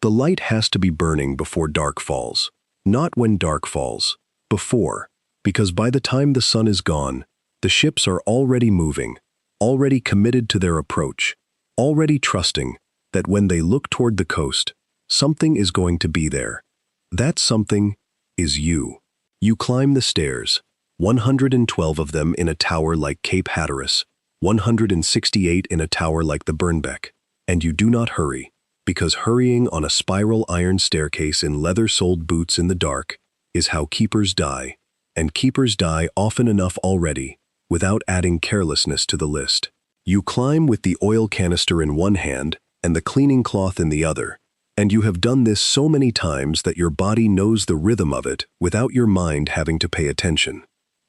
The light has to be burning before dark falls. Not when dark falls, before. Because by the time the sun is gone, the ships are already moving, already committed to their approach, already trusting that when they look toward the coast, something is going to be there. That something is you. You climb the stairs, 112 of them in a tower like Cape Hatteras, 168 in a tower like the Bernbeck, and you do not hurry, because hurrying on a spiral iron staircase in leather-soled boots in the dark is how keepers die, and keepers die often enough already, without adding carelessness to the list. You climb with the oil canister in one hand and the cleaning cloth in the other, and you have done this so many times that your body knows the rhythm of it without your mind having to pay attention.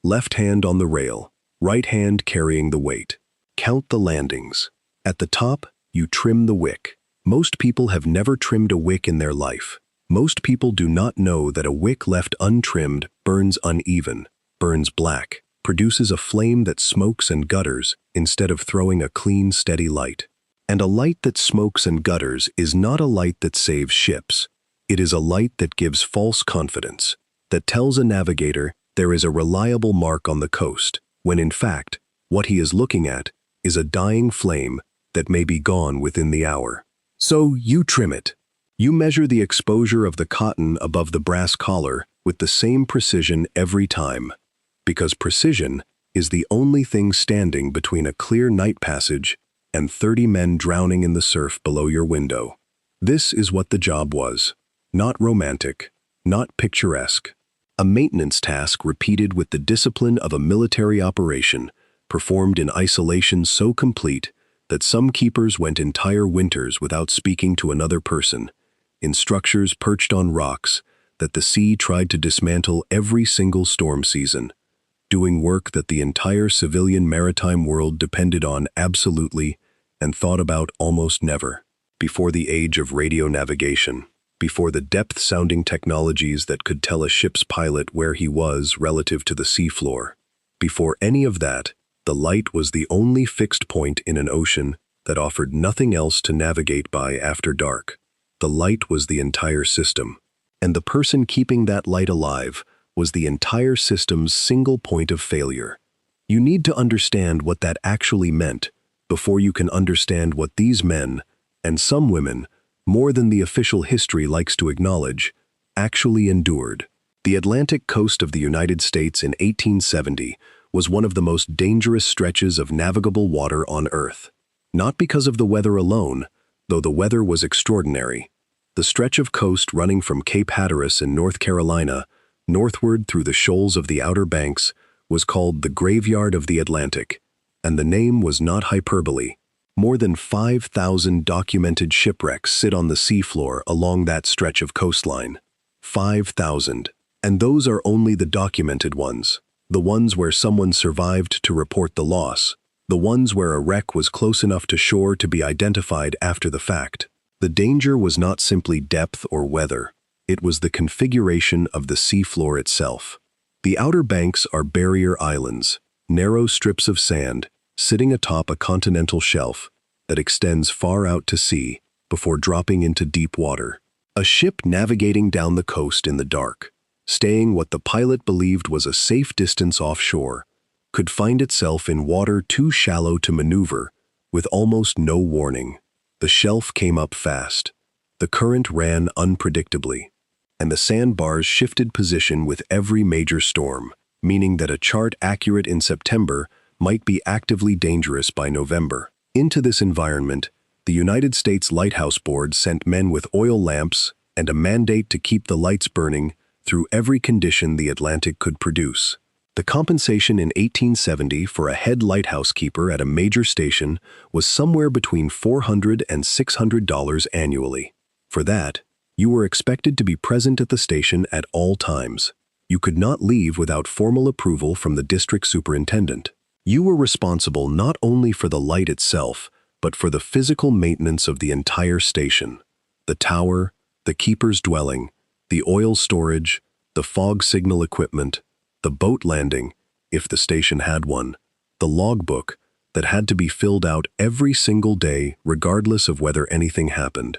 Left hand on the rail, right hand carrying the weight. Count the landings. At the top, you trim the wick. Most people have never trimmed a wick in their life. Most people do not know that a wick left untrimmed burns uneven, burns black, produces a flame that smokes and gutters instead of throwing a clean, steady light. And a light that smokes and gutters is not a light that saves ships. It is a light that gives false confidence, that tells a navigator there is a reliable mark on the coast, when in fact, what he is looking at is a dying flame that may be gone within the hour. So you trim it. You measure the exposure of the cotton above the brass collar with the same precision every time, because precision is the only thing standing between a clear night passage and 30 men drowning in the surf below your window. This is what the job was. Not romantic, not picturesque. A maintenance task repeated with the discipline of a military operation, performed in isolation so complete that some keepers went entire winters without speaking to another person, in structures perched on rocks that the sea tried to dismantle every single storm season, doing work that the entire civilian maritime world depended on absolutely and thought about almost never, before the age of radio navigation, before the depth-sounding technologies that could tell a ship's pilot where he was relative to the seafloor. Before any of that, the light was the only fixed point in an ocean that offered nothing else to navigate by after dark. The light was the entire system, and the person keeping that light alive was the entire system's single point of failure. You need to understand what that actually meant before you can understand what these men, and some women, more than the official history likes to acknowledge, actually endured. The Atlantic coast of the United States in 1870 was one of the most dangerous stretches of navigable water on Earth. Not because of the weather alone, though the weather was extraordinary. The stretch of coast running from Cape Hatteras in North Carolina, northward through the shoals of the Outer Banks, was called the Graveyard of the Atlantic, and the name was not hyperbole. More than 5,000 documented shipwrecks sit on the seafloor along that stretch of coastline. 5,000. And those are only the documented ones, the ones where someone survived to report the loss, the ones where a wreck was close enough to shore to be identified after the fact. The danger was not simply depth or weather. It was the configuration of the seafloor itself. The Outer Banks are barrier islands, narrow strips of sand, sitting atop a continental shelf that extends far out to sea before dropping into deep water. A ship navigating down the coast in the dark, staying what the pilot believed was a safe distance offshore, could find itself in water too shallow to maneuver, with almost no warning. The shelf came up fast. The current ran unpredictably, and the sandbars shifted position with every major storm, meaning that a chart accurate in September might be actively dangerous by November. Into this environment, the United States Lighthouse Board sent men with oil lamps and a mandate to keep the lights burning through every condition the Atlantic could produce. The compensation in 1870 for a head lighthouse keeper at a major station was somewhere between $400 and $600 annually. For that, you were expected to be present at the station at all times. You could not leave without formal approval from the district superintendent. You were responsible not only for the light itself, but for the physical maintenance of the entire station. The tower, the keeper's dwelling, the oil storage, the fog signal equipment, the boat landing, if the station had one, the logbook that had to be filled out every single day regardless of whether anything happened.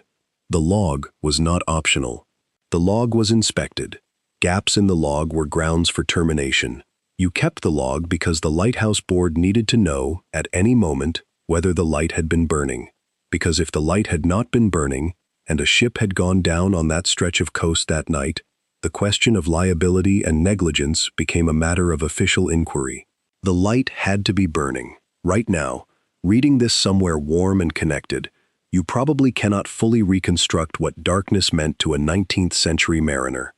The log was not optional. The log was inspected. Gaps in the log were grounds for termination. You kept the log because the lighthouse board needed to know, at any moment, whether the light had been burning. Because if the light had not been burning, and a ship had gone down on that stretch of coast that night, the question of liability and negligence became a matter of official inquiry. The light had to be burning. Right now, reading this somewhere warm and connected, you probably cannot fully reconstruct what darkness meant to a 19th century mariner.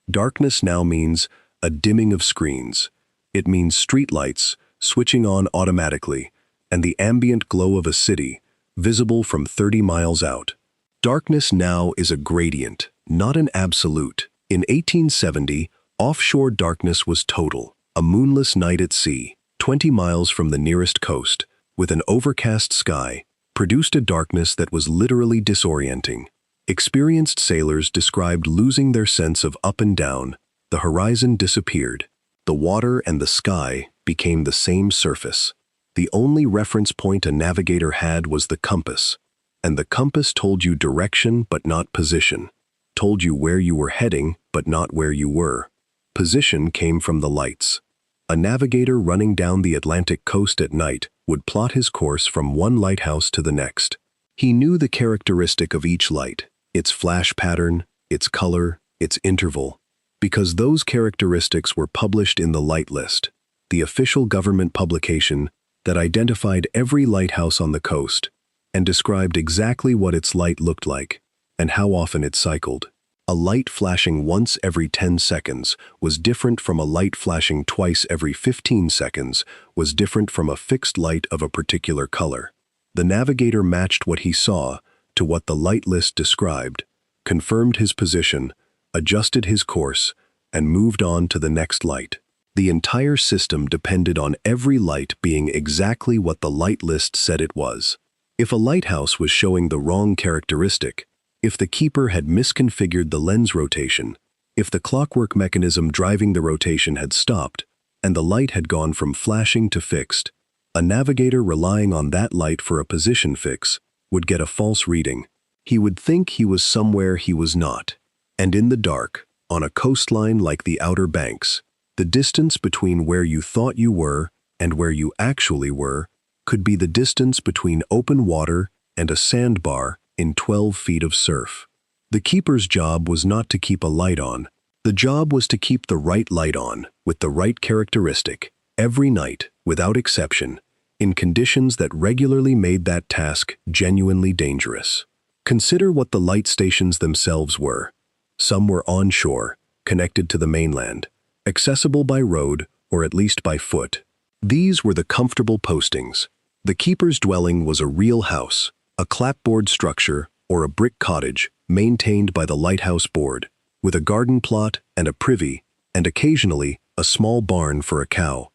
Darkness now means a dimming of screens. It means streetlights switching on automatically, and the ambient glow of a city, visible from 30 miles out. Darkness now is a gradient, not an absolute. In 1870, offshore darkness was total, a moonless night at sea, 20 miles from the nearest coast, with an overcast sky, produced a darkness that was literally disorienting. Experienced sailors described losing their sense of up and down. The horizon disappeared. The water and the sky became the same surface. The only reference point a navigator had was the compass, and the compass told you direction but not position, told you where you were heading but not where you were. Position came from the lights. A navigator running down the Atlantic coast at night would plot his course from one lighthouse to the next. He knew the characteristic of each light, its flash pattern, its color, its interval, because those characteristics were published in the Light List, the official government publication that identified every lighthouse on the coast and described exactly what its light looked like and how often it cycled. A light flashing once every 10 seconds was different from a light flashing twice every 15 seconds was different from a fixed light of a particular color. The navigator matched what he saw to what the light list described, confirmed his position, adjusted his course, and moved on to the next light. The entire system depended on every light being exactly what the light list said it was. If a lighthouse was showing the wrong characteristic, if the keeper had misconfigured the lens rotation, if the clockwork mechanism driving the rotation had stopped, and the light had gone from flashing to fixed, a navigator relying on that light for a position fix would get a false reading. He would think he was somewhere he was not. And in the dark, on a coastline like the Outer Banks, the distance between where you thought you were and where you actually were could be the distance between open water and a sandbar in 12 feet of surf. The keeper's job was not to keep a light on. The job was to keep the right light on, with the right characteristic, every night, without exception, in conditions that regularly made that task genuinely dangerous. Consider what the light stations themselves were. Some were onshore, connected to the mainland, accessible by road or at least by foot. These were the comfortable postings. The keeper's dwelling was a real house, a clapboard structure or a brick cottage maintained by the lighthouse board, with a garden plot and a privy, and occasionally a small barn for a cow.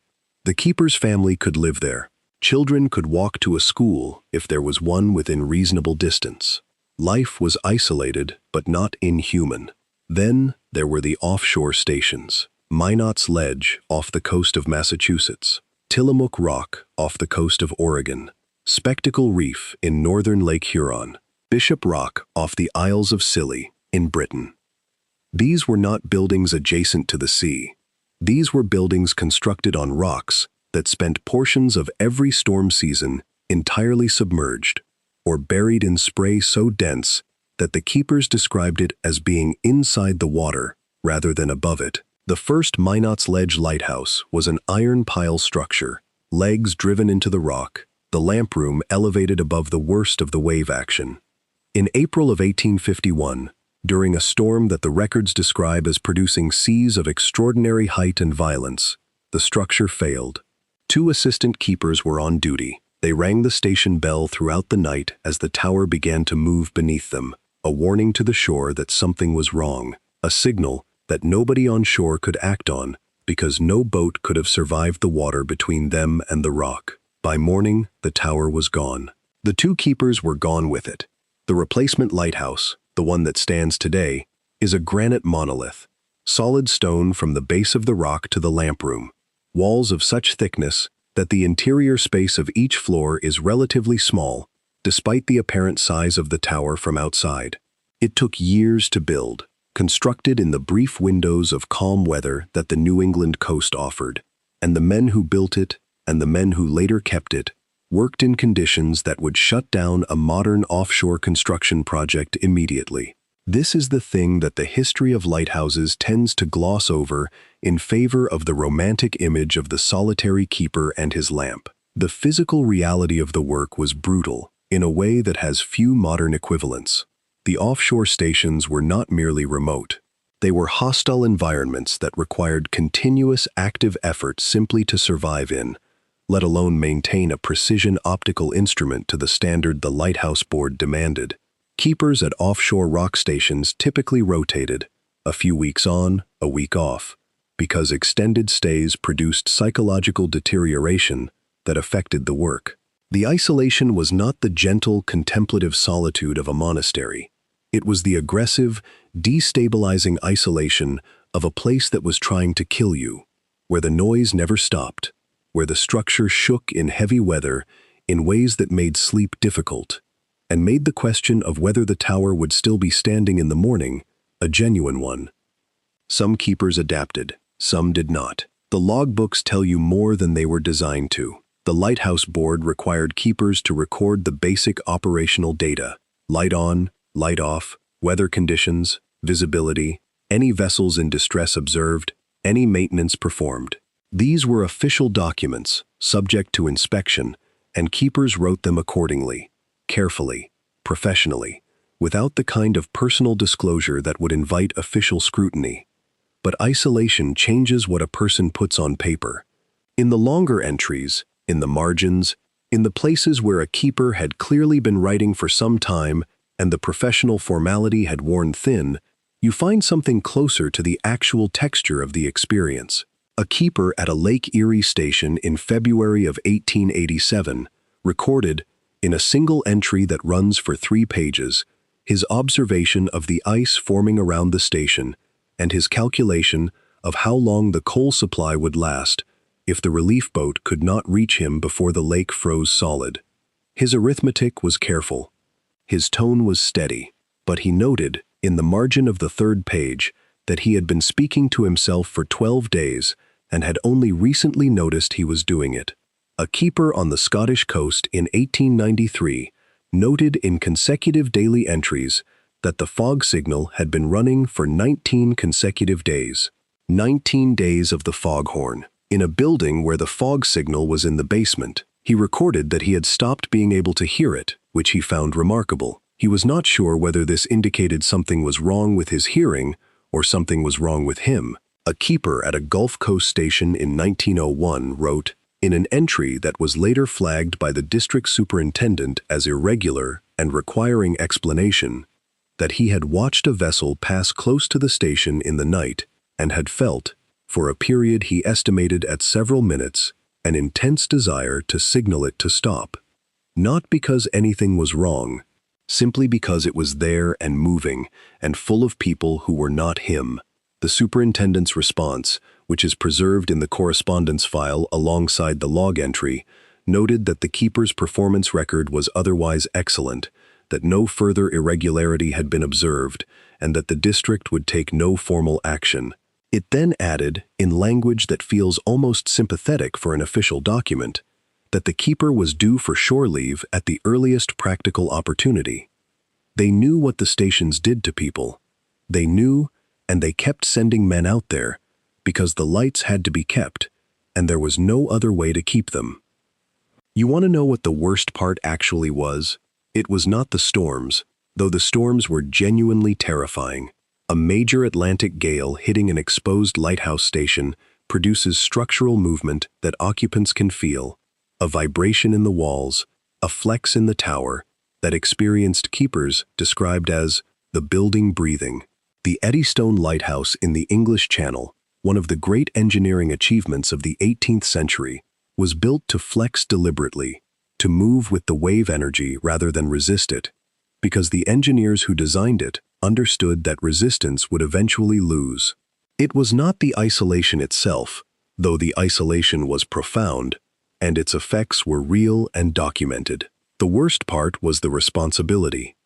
The keeper's family could live there. Children could walk to a school if there was one within reasonable distance. Life was isolated but not inhuman. Then there were the offshore stations. Minot's Ledge off the coast of Massachusetts, Tillamook Rock off the coast of Oregon, Spectacle Reef in northern Lake Huron, Bishop Rock off the Isles of Scilly in Britain. These were not buildings adjacent to the sea. These were buildings constructed on rocks that spent portions of every storm season entirely submerged or buried in spray so dense that the keepers described it as being inside the water rather than above it. The first Minot's Ledge lighthouse was an iron pile structure, legs driven into the rock, the lamp room elevated above the worst of the wave action. In April of 1851, during a storm that the records describe as producing seas of extraordinary height and violence, the structure failed. 2 assistant keepers were on duty. They rang the station bell throughout the night as the tower began to move beneath them, a warning to the shore that something was wrong, a signal that nobody on shore could act on because no boat could have survived the water between them and the rock. By morning, the tower was gone. The 2 keepers were gone with it. The replacement lighthouse, the one that stands today, is a granite monolith, solid stone from the base of the rock to the lamp room, walls of such thickness that the interior space of each floor is relatively small, despite the apparent size of the tower from outside. It took years to build, constructed in the brief windows of calm weather that the New England coast offered, and the men who built it and the men who later kept it worked in conditions that would shut down a modern offshore construction project immediately. This is the thing that the history of lighthouses tends to gloss over in favor of the romantic image of the solitary keeper and his lamp. The physical reality of the work was brutal, in a way that has few modern equivalents. The offshore stations were not merely remote. They were hostile environments that required continuous active effort simply to survive in, let alone maintain a precision optical instrument to the standard the Lighthouse Board demanded. Keepers at offshore rock stations typically rotated, a few weeks on, a week off, because extended stays produced psychological deterioration that affected the work. The isolation was not the gentle, contemplative solitude of a monastery. It was the aggressive, destabilizing isolation of a place that was trying to kill you, where the noise never stopped, where the structure shook in heavy weather in ways that made sleep difficult, and made the question of whether the tower would still be standing in the morning a genuine one. Some keepers adapted, some did not. The logbooks tell you more than they were designed to. The Lighthouse Board required keepers to record the basic operational data: light on, light off, weather conditions, visibility, any vessels in distress observed, any maintenance performed. These were official documents, subject to inspection, and keepers wrote them accordingly, carefully, professionally, without the kind of personal disclosure that would invite official scrutiny. But isolation changes what a person puts on paper. In the longer entries, in the margins, in the places where a keeper had clearly been writing for some time and the professional formality had worn thin, you find something closer to the actual texture of the experience. A keeper at a Lake Erie station in February of 1887 recorded, in a single entry that runs for 3 pages, his observation of the ice forming around the station and his calculation of how long the coal supply would last if the relief boat could not reach him before the lake froze solid. His arithmetic was careful. His tone was steady, but he noted, in the margin of the 3rd page, that he had been speaking to himself for 12 days and had only recently noticed he was doing it. A keeper on the Scottish coast in 1893 noted in consecutive daily entries that the fog signal had been running for 19 consecutive days. 19 days of the foghorn. In a building where the fog signal was in the basement, he recorded that he had stopped being able to hear it, which he found remarkable. He was not sure whether this indicated something was wrong with his hearing or something was wrong with him. A keeper at a Gulf Coast station in 1901 wrote, in an entry that was later flagged by the district superintendent as irregular and requiring explanation, that he had watched a vessel pass close to the station in the night and had felt, for a period he estimated at several minutes, an intense desire to signal it to stop. Not because anything was wrong, simply because it was there and moving and full of people who were not him. The superintendent's response, which is preserved in the correspondence file alongside the log entry, noted that the keeper's performance record was otherwise excellent, that no further irregularity had been observed, and that the district would take no formal action. It then added, in language that feels almost sympathetic for an official document, that the keeper was due for shore leave at the earliest practical opportunity. They knew what the stations did to people. They knew, and they kept sending men out there, because the lights had to be kept, and there was no other way to keep them. You want to know what the worst part actually was? It was not the storms, though the storms were genuinely terrifying. A major Atlantic gale hitting an exposed lighthouse station produces structural movement that occupants can feel, a vibration in the walls, a flex in the tower, that experienced keepers described as the building breathing. The Eddystone Lighthouse in the English Channel, one of the great engineering achievements of the 18th century, was built to flex deliberately, to move with the wave energy rather than resist it, because the engineers who designed it understood that resistance would eventually lose. It was not the isolation itself, though the isolation was profound, and its effects were real and documented. The worst part was the responsibility.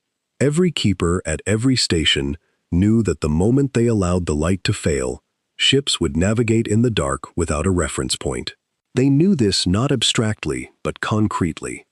Every keeper at every station knew that the moment they allowed the light to fail, ships would navigate in the dark without a reference point. They knew this not abstractly, but concretely,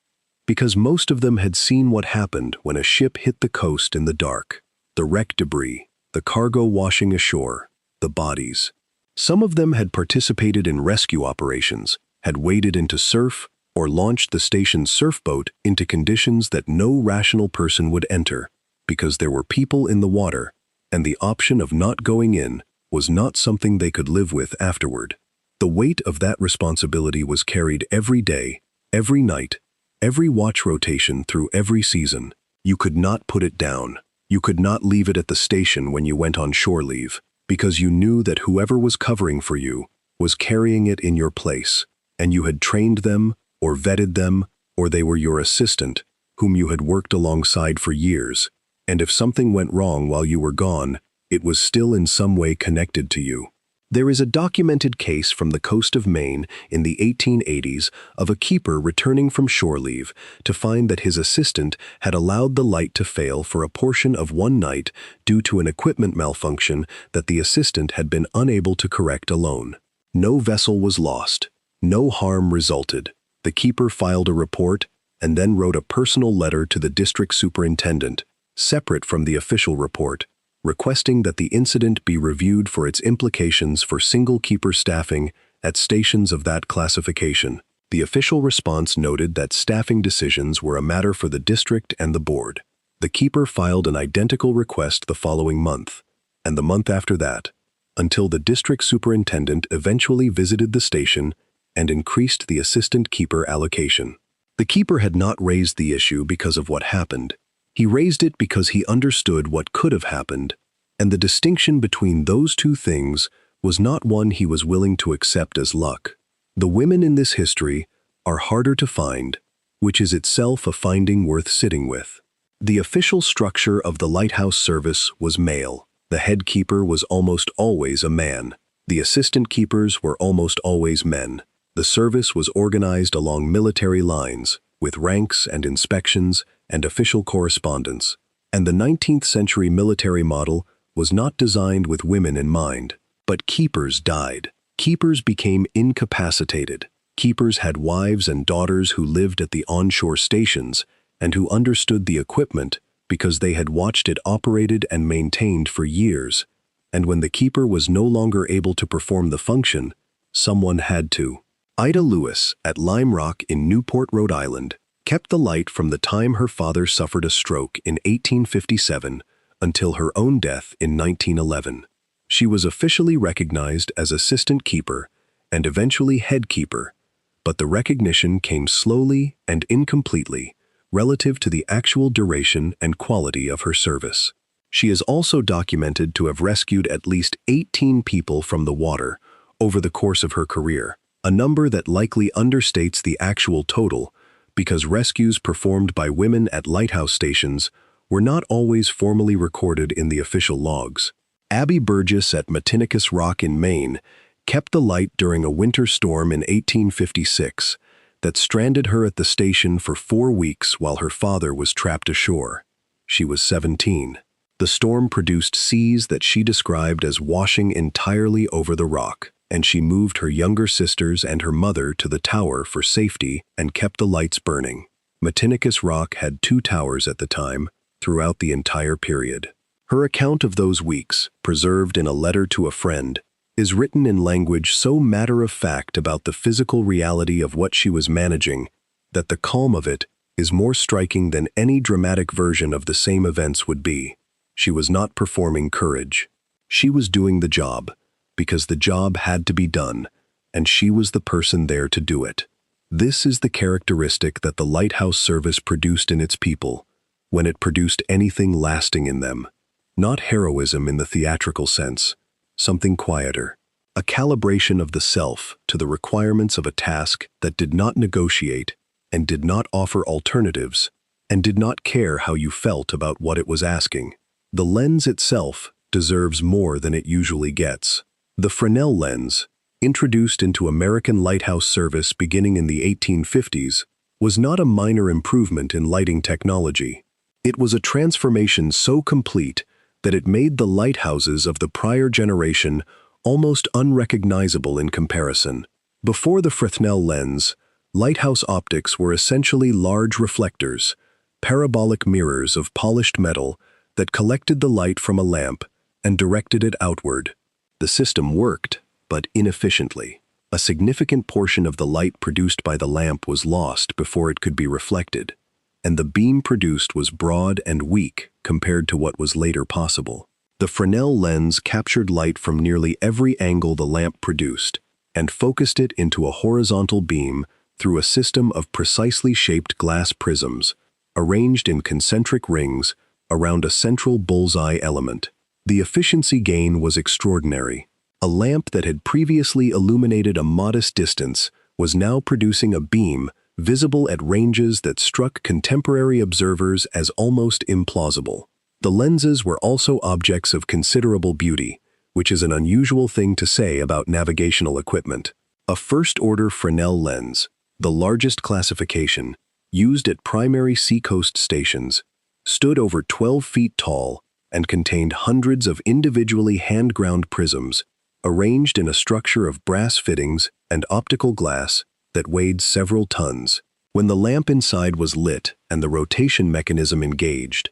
because most of them had seen what happened when a ship hit the coast in the dark. The wreck debris, the cargo washing ashore, the bodies. Some of them had participated in rescue operations, had waded into surf, or launched the station's surfboat into conditions that no rational person would enter, because there were people in the water, and the option of not going in was not something they could live with afterward. The weight of that responsibility was carried every day, every night, every watch rotation through every season. You could not put it down. You could not leave it at the station when you went on shore leave, because you knew that whoever was covering for you was carrying it in your place, and you had trained them, or vetted them, or they were your assistant, whom you had worked alongside for years, and if something went wrong while you were gone, it was still in some way connected to you. There is a documented case from the coast of Maine in the 1880s of a keeper returning from shore leave to find that his assistant had allowed the light to fail for a portion of one night due to an equipment malfunction that the assistant had been unable to correct alone. No vessel was lost. No harm resulted. The keeper filed a report and then wrote a personal letter to the district superintendent, separate from the official report, requesting that the incident be reviewed for its implications for single keeper staffing at stations of that classification. The official response noted that staffing decisions were a matter for the district and the board. The keeper filed an identical request the following month, and the month after that, until the district superintendent eventually visited the station and increased the assistant keeper allocation. The keeper had not raised the issue because of what happened. He raised it because he understood what could have happened, and the distinction between those two things was not one he was willing to accept as luck. The women in this history are harder to find, which is itself a finding worth sitting with. The official structure of the Lighthouse service was male. The head keeper was almost always a man. The assistant keepers were almost always men. The service was organized along military lines, with ranks and inspections and official correspondence, and the 19th century military model was not designed with women in mind. But keepers died. Keepers became incapacitated. Keepers had wives and daughters who lived at the onshore stations and who understood the equipment because they had watched it operated and maintained for years, and when the keeper was no longer able to perform the function, someone had to. Ida Lewis, at Lime Rock in Newport, Rhode Island, kept the light from the time her father suffered a stroke in 1857 until her own death in 1911. She was officially recognized as assistant keeper and eventually head keeper, but the recognition came slowly and incompletely relative to the actual duration and quality of her service. She is also documented to have rescued at least 18 people from the water over the course of her career, a number that likely understates the actual total because rescues performed by women at lighthouse stations were not always formally recorded in the official logs. Abby Burgess at Matinicus Rock in Maine kept the light during a winter storm in 1856 that stranded her at the station for 4 weeks while her father was trapped ashore. She was 17. The storm produced seas that she described as washing entirely over the rock, and she moved her younger sisters and her mother to the tower for safety and kept the lights burning. Matinicus Rock had 2 towers at the time, throughout the entire period. Her account of those weeks, preserved in a letter to a friend, is written in language so matter-of-fact about the physical reality of what she was managing that the calm of it is more striking than any dramatic version of the same events would be. She was not performing courage. She was doing the job, because the job had to be done, and she was the person there to do it. This is the characteristic that the Lighthouse service produced in its people, when it produced anything lasting in them. Not heroism in the theatrical sense, something quieter, a calibration of the self to the requirements of a task that did not negotiate and did not offer alternatives and did not care how you felt about what it was asking. The lens itself deserves more than it usually gets. The Fresnel lens, introduced into American lighthouse service beginning in the 1850s, was not a minor improvement in lighting technology. It was a transformation so complete that it made the lighthouses of the prior generation almost unrecognizable in comparison. Before the Fresnel lens, lighthouse optics were essentially large reflectors, parabolic mirrors of polished metal that collected the light from a lamp and directed it outward. The system worked, but inefficiently. A significant portion of the light produced by the lamp was lost before it could be reflected, and the beam produced was broad and weak compared to what was later possible. The Fresnel lens captured light from nearly every angle the lamp produced and focused it into a horizontal beam through a system of precisely shaped glass prisms, arranged in concentric rings around a central bullseye element. The efficiency gain was extraordinary. A lamp that had previously illuminated a modest distance was now producing a beam visible at ranges that struck contemporary observers as almost implausible. The lenses were also objects of considerable beauty, which is an unusual thing to say about navigational equipment. A first-order Fresnel lens, the largest classification, used at primary seacoast stations, stood over 12 feet tall and contained hundreds of individually hand-ground prisms, arranged in a structure of brass fittings and optical glass that weighed several tons. When the lamp inside was lit and the rotation mechanism engaged,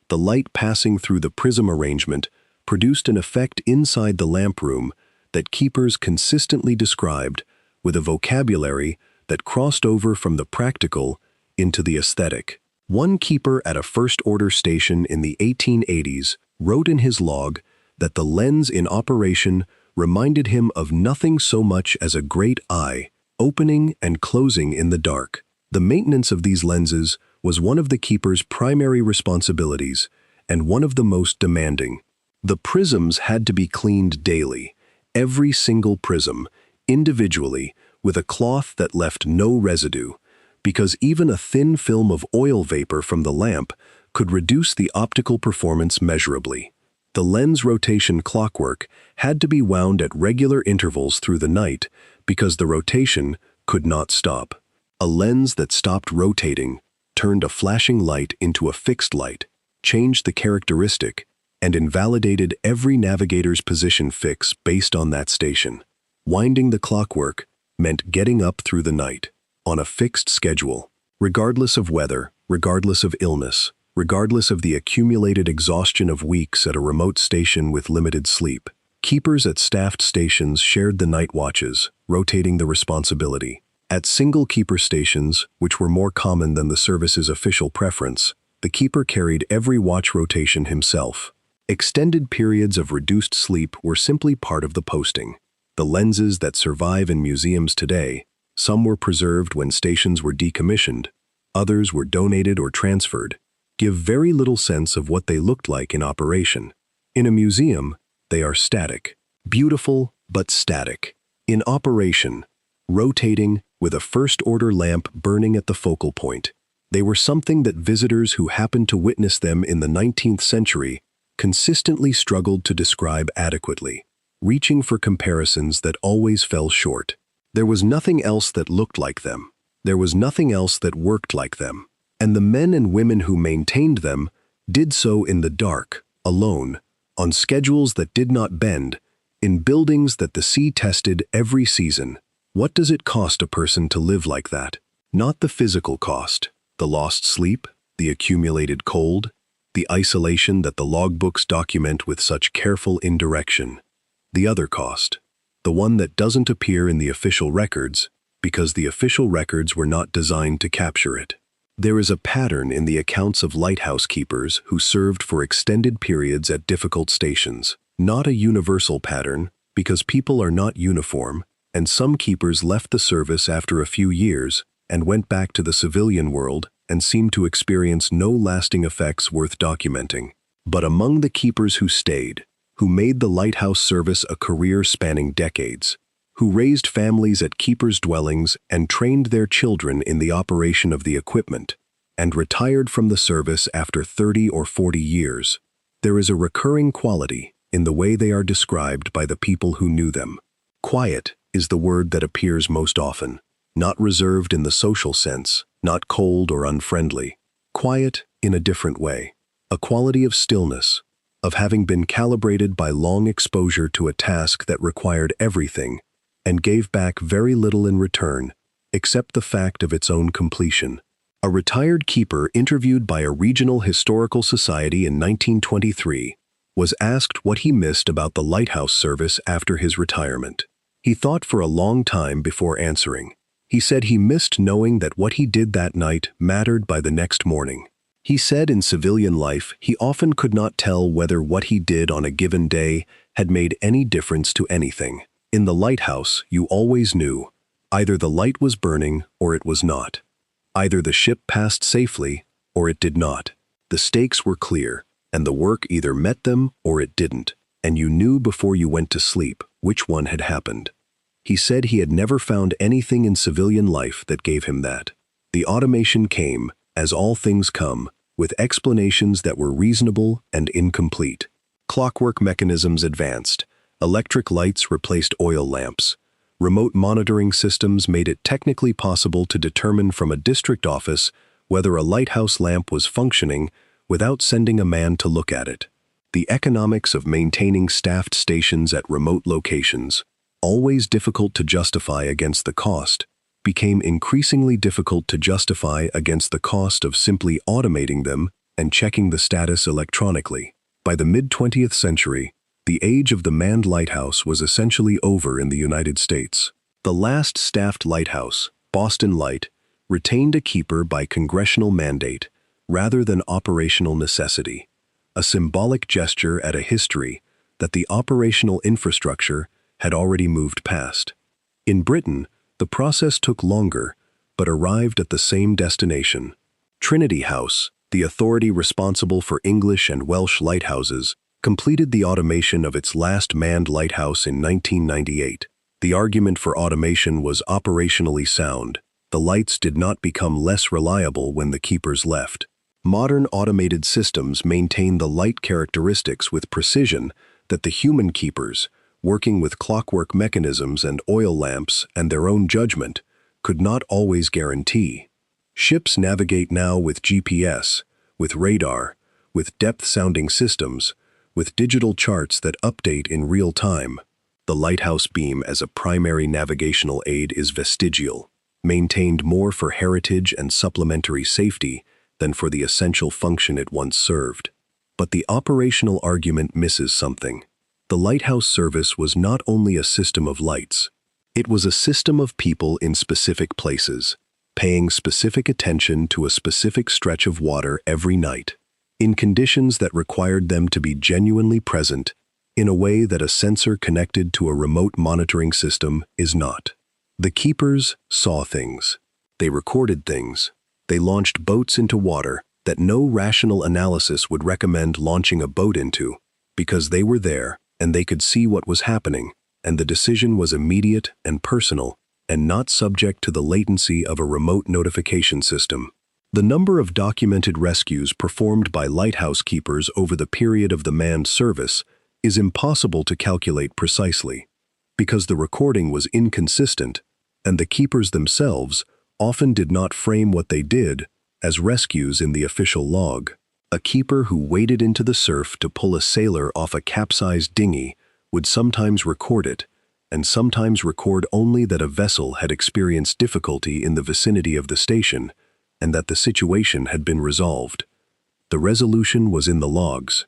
the light passing through the prism arrangement produced an effect inside the lamp room that keepers consistently described with a vocabulary that crossed over from the practical into the aesthetic. One keeper at a first-order station in the 1880s wrote in his log that the lens in operation reminded him of nothing so much as a great eye, opening and closing in the dark. The maintenance of these lenses was one of the keeper's primary responsibilities and one of the most demanding. The prisms had to be cleaned daily, every single prism, individually, with a cloth that left no residue, because even a thin film of oil vapor from the lamp could reduce the optical performance measurably. The lens rotation clockwork had to be wound at regular intervals through the night because the rotation could not stop. A lens that stopped rotating turned a flashing light into a fixed light, changed the characteristic, and invalidated every navigator's position fix based on that station. Winding the clockwork meant getting up through the night, on a fixed schedule, regardless of weather, regardless of illness, regardless of the accumulated exhaustion of weeks at a remote station with limited sleep. Keepers at staffed stations shared the night watches, rotating the responsibility. At single keeper stations, which were more common than the service's official preference, the keeper carried every watch rotation himself. Extended periods of reduced sleep were simply part of the posting. The lenses that survive in museums today, some were preserved when stations were decommissioned, others were donated or transferred, give very little sense of what they looked like in operation. In a museum, they are static, beautiful but static. In operation, rotating with a first-order lamp burning at the focal point, they were something that visitors who happened to witness them in the 19th century consistently struggled to describe adequately, reaching for comparisons that always fell short. There was nothing else that looked like them. There was nothing else that worked like them. And the men and women who maintained them did so in the dark, alone, on schedules that did not bend, in buildings that the sea tested every season. What does it cost a person to live like that? Not the physical cost, the lost sleep, the accumulated cold, the isolation that the logbooks document with such careful indirection. The other cost, the one that doesn't appear in the official records because the official records were not designed to capture it. There is a pattern in the accounts of lighthouse keepers who served for extended periods at difficult stations. Not a universal pattern, because people are not uniform, and some keepers left the service after a few years and went back to the civilian world and seemed to experience no lasting effects worth documenting. But among the keepers who stayed, who made the lighthouse service a career spanning decades, who raised families at keepers' dwellings and trained their children in the operation of the equipment, and retired from the service after 30 or 40 years, there is a recurring quality in the way they are described by the people who knew them. Quiet is the word that appears most often, not reserved in the social sense, not cold or unfriendly. Quiet in a different way. A quality of stillness, of having been calibrated by long exposure to a task that required everything and gave back very little in return, except the fact of its own completion. A retired keeper interviewed by a regional historical society in 1923 was asked what he missed about the lighthouse service after his retirement. He thought for a long time before answering. He said he missed knowing that what he did that night mattered by the next morning. He said in civilian life he often could not tell whether what he did on a given day had made any difference to anything. In the lighthouse, you always knew. Either the light was burning or it was not. Either the ship passed safely or it did not. The stakes were clear, and the work either met them or it didn't, and you knew before you went to sleep which one had happened. He said he had never found anything in civilian life that gave him that. The automation came, as all things come, with explanations that were reasonable and incomplete. Clockwork mechanisms advanced. Electric lights replaced oil lamps. Remote monitoring systems made it technically possible to determine from a district office whether a lighthouse lamp was functioning without sending a man to look at it. The economics of maintaining staffed stations at remote locations, always difficult to justify against the cost, became increasingly difficult to justify against the cost of simply automating them and checking the status electronically. By the mid-20th century, the age of the manned lighthouse was essentially over in the United States. The last staffed lighthouse, Boston Light, retained a keeper by congressional mandate rather than operational necessity, a symbolic gesture at a history that the operational infrastructure had already moved past. In Britain, the process took longer, but arrived at the same destination. Trinity House, the authority responsible for English and Welsh lighthouses, completed the automation of its last manned lighthouse in 1998. The argument for automation was operationally sound. The lights did not become less reliable when the keepers left. Modern automated systems maintain the light characteristics with precision that the human keepers, working with clockwork mechanisms and oil lamps and their own judgment, could not always guarantee. Ships navigate now with GPS, with radar, with depth-sounding systems, with digital charts that update in real time. The lighthouse beam as a primary navigational aid is vestigial, maintained more for heritage and supplementary safety than for the essential function it once served. But the operational argument misses something. The lighthouse service was not only a system of lights. It was a system of people in specific places, paying specific attention to a specific stretch of water every night, in conditions that required them to be genuinely present, in a way that a sensor connected to a remote monitoring system is not. The keepers saw things. They recorded things. They launched boats into water that no rational analysis would recommend launching a boat into, because they were there and they could see what was happening, and the decision was immediate and personal, and not subject to the latency of a remote notification system. The number of documented rescues performed by lighthouse keepers over the period of the manned service is impossible to calculate precisely, because the recording was inconsistent, and the keepers themselves often did not frame what they did as rescues in the official log. A keeper who waded into the surf to pull a sailor off a capsized dinghy would sometimes record it, and sometimes record only that a vessel had experienced difficulty in the vicinity of the station and that the situation had been resolved. The resolution was in the logs.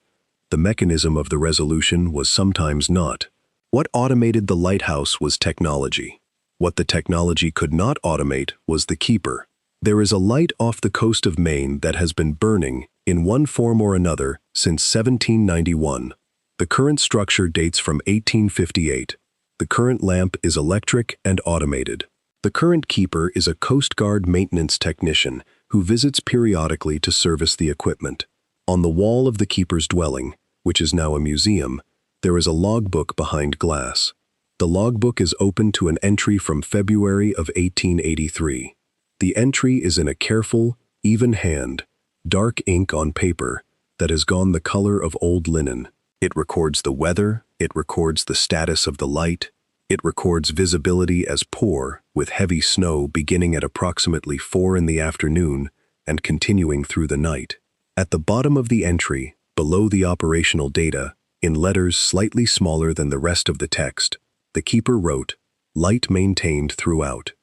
The mechanism of the resolution was sometimes not. What automated the lighthouse was technology. What the technology could not automate was the keeper. There is a light off the coast of Maine that has been burning in one form or another since 1791. The current structure dates from 1858. The current lamp is electric and automated. The current keeper is a Coast Guard maintenance technician who visits periodically to service the equipment. On the wall of the keeper's dwelling, which is now a museum, there is a logbook behind glass. The logbook is open to an entry from February of 1883. The entry is in a careful, even hand, dark ink on paper that has gone the color of old linen. It records the weather, it records the status of the light, it records visibility as poor, with heavy snow beginning at approximately 4 in the afternoon and continuing through the night. At the bottom of the entry, below the operational data, in letters slightly smaller than the rest of the text, the keeper wrote, "Light maintained throughout."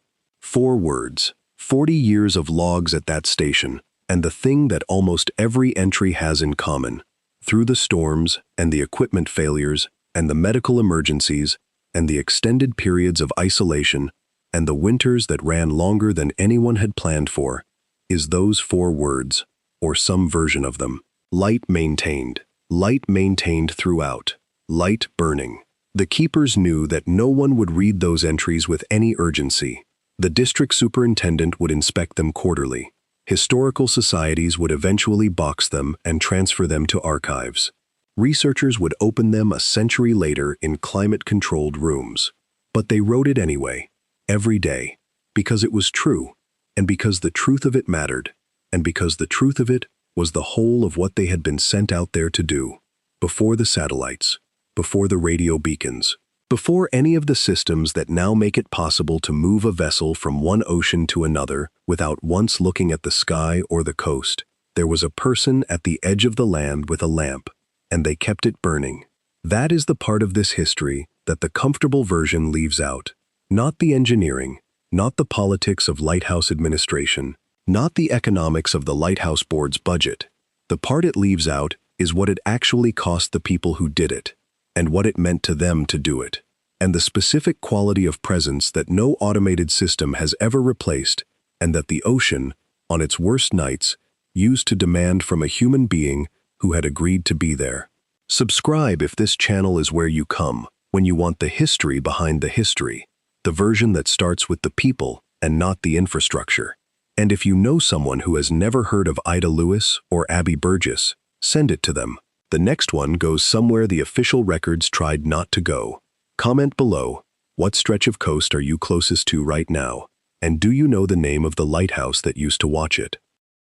4 words, 40 years of logs at that station, and the thing that almost every entry has in common. Through the storms, and the equipment failures, and the medical emergencies, and the extended periods of isolation, and the winters that ran longer than anyone had planned for, is those 4 words, or some version of them. Light maintained throughout, light burning. The keepers knew that no one would read those entries with any urgency. The district superintendent would inspect them quarterly. Historical societies would eventually box them and transfer them to archives. Researchers would open them a century later in climate-controlled rooms. But they wrote it anyway, every day, because it was true, and because the truth of it mattered, and because the truth of it was the whole of what they had been sent out there to do. Before the satellites, before the radio beacons, before any of the systems that now make it possible to move a vessel from one ocean to another without once looking at the sky or the coast, there was a person at the edge of the land with a lamp, and they kept it burning. That is the part of this history that the comfortable version leaves out. Not the engineering, not the politics of Lighthouse administration, not the economics of the Lighthouse Board's budget. The part it leaves out is what it actually cost the people who did it, and what it meant to them to do it, and the specific quality of presence that no automated system has ever replaced, and that the ocean, on its worst nights, used to demand from a human being who had agreed to be there. Subscribe if this channel is where you come when you want the history behind the history, the version that starts with the people and not the infrastructure. And if you know someone who has never heard of Ida Lewis or Abby Burgess, send it to them. The next one goes somewhere the official records tried not to go. Comment below, what stretch of coast are you closest to right now? And do you know the name of the lighthouse that used to watch it?